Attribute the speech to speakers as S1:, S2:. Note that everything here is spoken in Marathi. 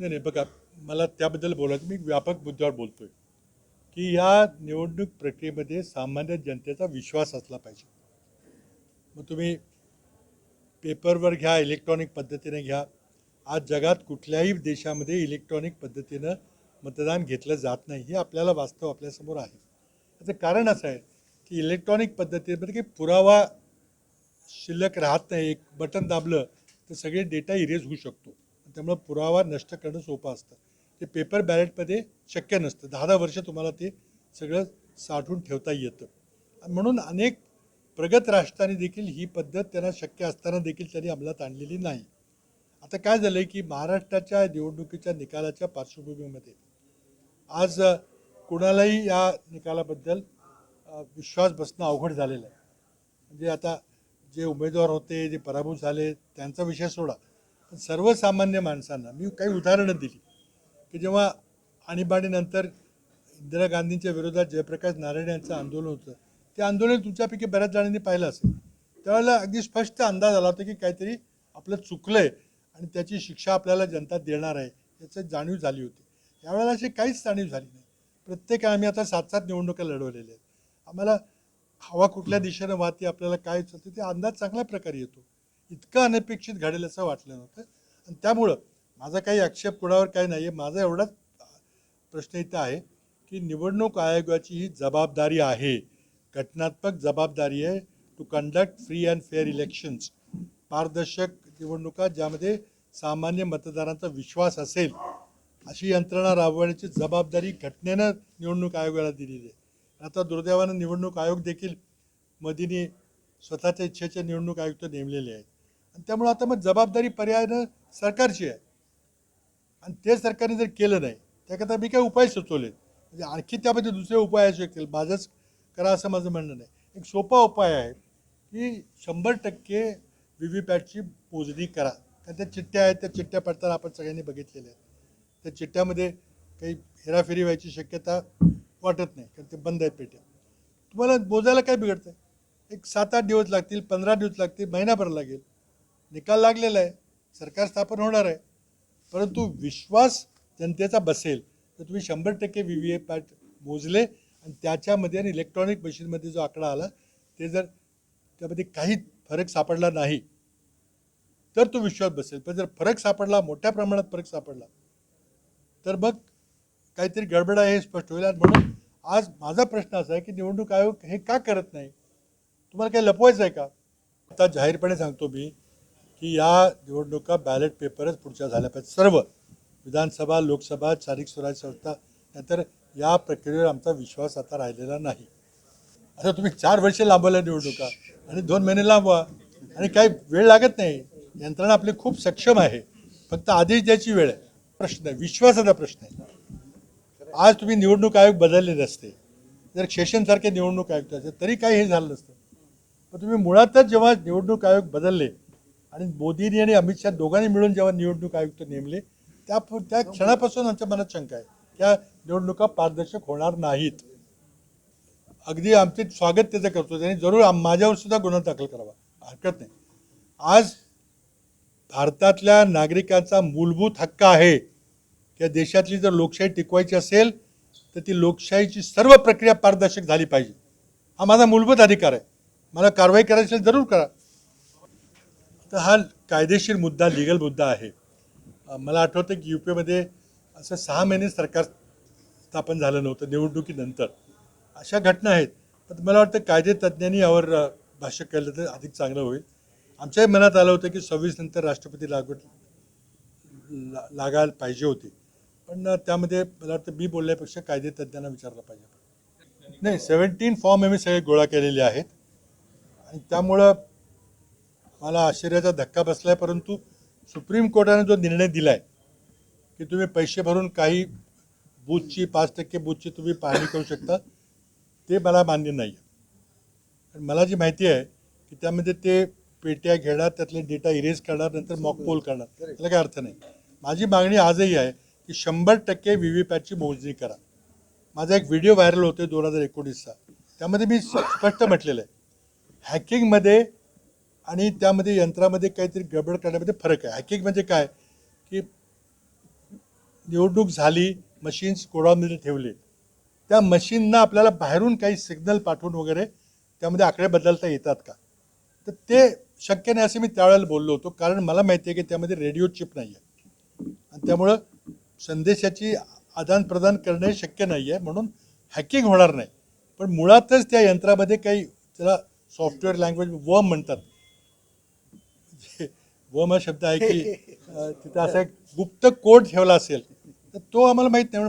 S1: नाही नाही बघा, मला त्याबद्दल बोलायचं, मी व्यापक मुद्द्यावर बोलतोय की या निवडणूक प्रक्रियेमध्ये सामान्य जनतेचा विश्वास असला पाहिजे. मग तुम्ही पेपरवर घ्या, इलेक्ट्रॉनिक पद्धतीने घ्या. आज जगात कुठल्याही देशामध्ये इलेक्ट्रॉनिक पद्धतीनं मतदान घेतलं जात नाही, हे आपल्याला वास्तव आपल्यासमोर आहे. त्याचं कारण असं आहे की इलेक्ट्रॉनिक पद्धतीमध्ये काही पुरावा शिल्लक राहत नाही. एक बटन दाबलं तर सगळे डेटा इरेज होऊ शकतो, त्यामुळे पुरावा नष्ट करणं सोपं असतं. ते पेपर बॅलेटमध्ये शक्य नसतं. 10-10 वर्ष तुम्हाला ते सगळं साठवून ठेवता येतं. आणि म्हणून अनेक प्रगत राष्ट्रांनी देखील ही पद्धत त्यांना शक्य असताना देखील त्यांनी अंमलात आणलेली नाही. आता काय झालं आहे की महाराष्ट्राच्या निवडणुकीच्या निकालाच्या पार्श्वभूमीमध्ये आज कुणालाही या निकालाबद्दल विश्वास बसणं अवघड झालेलं आहे. म्हणजे आता जे उमेदवार होते, जे पराभूत झाले, त्यांचा विषय सोडा, पण सर्वसामान्य माणसांना मी काही उदाहरणं दिली की जेव्हा आणीबाणीनंतर इंदिरा गांधींच्या विरोधात जयप्रकाश नारायण यांचं आंदोलन होतं, ते आंदोलन तुमच्यापैकी बऱ्याच जणांनी पाहिलं असेल. त्यावेळेला अगदी स्पष्ट अंदाज आला होता की काहीतरी आपलं चुकलं आहे आणि त्याची शिक्षा आपल्याला जनता देणार आहे, याची जाणीव झाली होती. यावेळेला अशी काहीच जाणीव झाली नाही. प्रत्येकाने आम्ही आता 7-7 निवडणुका लढवलेल्या आहेत. आम्हाला हवा कुठल्या दिशेनं वाहते, आपल्याला काय चालतं ते अंदाज चांगल्या प्रकारे येतो. इतकं अनपेक्षित घडेल असं वाटलं नव्हतं. आणि त्यामुळं माझा काही आक्षेप कुणावर काही नाही आहे. माझा एवढाच प्रश्न इथं आहे की निवडणूक आयोगाची ही जबाबदारी आहे, घटनात्मक जबाबदारी आहे, to conduct free and fair elections. पारदर्शक निवडणुका ज्यामध्ये सामान्य मतदारांचा विश्वास असेल अशी यंत्रणा राबवण्याची जबाबदारी घटनेनं निवडणूक आयोगाला दिलेली आहे. आता दुर्दैवानं निवडणूक आयोग देखील मोदींनी स्वतःच्या इच्छेचे निवडणूक आयुक्त नेमलेले आहेत. आणि त्यामुळं आता मग जबाबदारी पर्यायानं सरकारची आहे. आणि ते सरकारने जर केलं नाही, त्याकरता मी काही उपाय सुचवले, म्हणजे आणखी त्यामध्ये दुसरे उपाय असू शकतील, माझंच करा असं माझं म्हणणं नाही. एक सोपा उपाय आहे की 100% व्हीव्हीपॅटची मोजणी करा. कारण त्या चिठ्ठ्या आहेत, त्या चिठ्ठ्या पडताना आपण सगळ्यांनी बघितलेल्या आहेत. त्या चिठ्ठ्यामध्ये काही हेराफेरी व्हायची शक्यता वाटत नाही, कारण ते बंद आहेत पेट्या. तुम्हाला मोजायला काय बिघडतं आहे? एक 7-8 दिवस लागतील, 15 दिवस लागतील, महिनाभर लागेल. निकाल लागलेला आहे, सरकार स्थापन होणार आहे. परंतु विश्वास जनतेचा बसेल तर तुम्ही 100% व्हीव्हीपॅट मोजले आणि त्याच्यामध्ये आणि इलेक्ट्रॉनिक मशीनमध्ये जो आकडा आला ते जर त्यामध्ये काही फरक सापडला नाही तर तो विश्वास बसेल. पण जर फरक सापडला, मोठ्या प्रमाणात फरक सापडला, तर मग काहीतरी गडबड आहे हे स्पष्ट होईल. आणि म्हणून आज माझा प्रश्न असा आहे की निवडणूक आयोग हे का करत नाही? तुम्हाला काही लपवायचं आहे का? आता जाहीरपणे सांगतो मी की या निवडणुका बॅलेट पेपरच पुढच्या झाल्या पाहिजे. सर्व विधानसभा, लोकसभा, स्थानिक स्वराज्य संस्था, नंतर या प्रक्रियेवर आमचा विश्वास आता राहिलेला नाही. आता तुम्ही 4 वर्षे लांबवल्या निवडणुका आणि 2 महिने लांबवा आणि काही वेळ लागत नाही. यंत्रणा आपली खूप सक्षम आहे, फक्त आदेश द्यायची वेळ आहे. प्रश्न आहे, विश्वासाचा प्रश्न आहे. आज तुम्ही निवडणूक आयोग बदलले नसते, जर सेशनसारखे निवडणूक आयुक्त असते तरी काही हे झालं नसतं. पण तुम्ही मुळातच जेव्हा निवडणूक आयोग बदलले आणि मोदींनी आणि अमित शहा दोघांनी मिळून जेव्हा निवडणूक आयुक्त नेमले, त्या क्षणापासून आमच्या मनात शंका आहे त्या निवडणुका पारदर्शक होणार नाहीत. अगदी आमचे स्वागत त्याचं करतो, त्यांनी जरूर माझ्यावर सुद्धा गुन्हा दाखल करावा, हरकत नाही. आज भारतातल्या नागरिकांचा मूलभूत हक्क आहे की देशातली जर लोकशाही टिकवायची असेल तर ती लोकशाहीची सर्व प्रक्रिया पारदर्शक झाली पाहिजे. हा माझा मूलभूत अधिकार आहे. मला कारवाई करायची असेल जरूर करा. तर हा कायदेशीर मुद्दा, लिगल मुद्दा आहे. मला आठवतं की यूपीमध्ये असं 6 महिने सरकार स्थापन झालं नव्हतं निवडणुकीनंतर. अशा घटना आहेत. पण मला वाटतं कायदे तज्ज्ञांनी यावर भाष्य केलं तर अधिक चांगलं होईल. आमच्याही मनात आलं होतं की 26 नंतर राष्ट्रपती लागायला पाहिजे होती, पण त्यामध्ये मला वाटतं मी बोलण्यापेक्षा कायदे तज्ज्ञांना विचारलं पाहिजे. नाही, 17 फॉर्म आम्ही सगळे गोळा केलेले आहेत आणि त्यामुळं मला आश्चर्याचा धक्का बसला आहे. परंतु सुप्रीम कोर्टाने जो निर्णय दिला आहे की तुम्ही पैसे भरून काही बूथची 5% बूथची तुम्ही पाहणी करू शकता, ते मला मान्य नाही आहे. कारण मला जी माहिती आहे की त्यामध्ये ते पेट्या घेणार, त्यातले डेटा इरेज करणार, नंतर मॉक पोल करणार, त्याला काही अर्थ नाही. माझी मागणी आजही आहे की 100% व्हीव्हीपॅटची मोजणी करा. माझा एक व्हिडिओ व्हायरल होतो 2019चा, त्यामध्ये मी स्पष्ट म्हटलेलं आहे हॅकिंगमध्ये आणि त्यामध्ये यंत्रामध्ये काहीतरी गडबड करण्यामध्ये फरक आहे. हॅकिंग म्हणजे काय की निवडणूक झाली, मशीन्स गोडाऊनमध्ये ठेवले, त्या मशीनना आपल्याला बाहेरून काही सिग्नल पाठवून वगैरे त्यामध्ये आकडे बदलता येतात का? तर ते शक्य नाही असं मी त्यावेळेला बोललो होतो, कारण मला माहिती आहे की त्यामध्ये रेडिओ चिप नाही आहे आणि त्यामुळं संदेशाची आदानप्रदान करणे शक्य नाही आहे, म्हणून हॅकिंग होणार नाही. पण मुळातच त्या यंत्रामध्ये काही त्याला सॉफ्टवेअर लँग्वेज वर्म म्हणतात. वर्म हा शब्द आहे की तिथं असा एक गुप्त कोड ठेवला असेल, तर तो आम्हाला माहीत नाही.